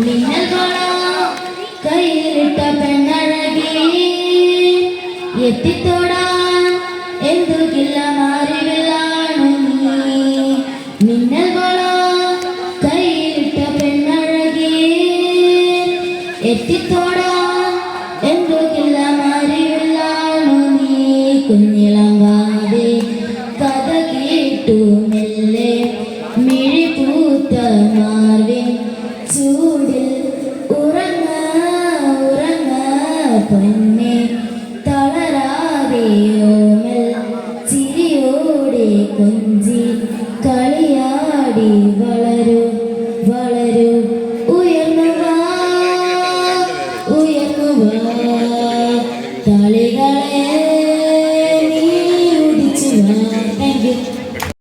മിന്നൽ കയ്യിലിട്ട പെണ്ണഴകി എത്തിത്തോടാൻ എന്തുകില്ല മാറിവില്ലാണു നീ. മിന്നൽ കയ്യിലിട്ട പെണ്ണഴകി എത്തിത്തോടാൻ എന്തുകില്ല മാറിവില്ലാണു നീ. കുഞ്ഞിളങ്കാതെ കഥ കേട്ടു മെല്ലെ മിഴിപൂത്ത മാർവിൻ ചൂടിൽ ഉറങ്ങ ഉറങ്ങ പൊന്നെ തളരാതെ ഓമൽ ചിരിയോടെ കൊഞ്ചി കളിയാടി വള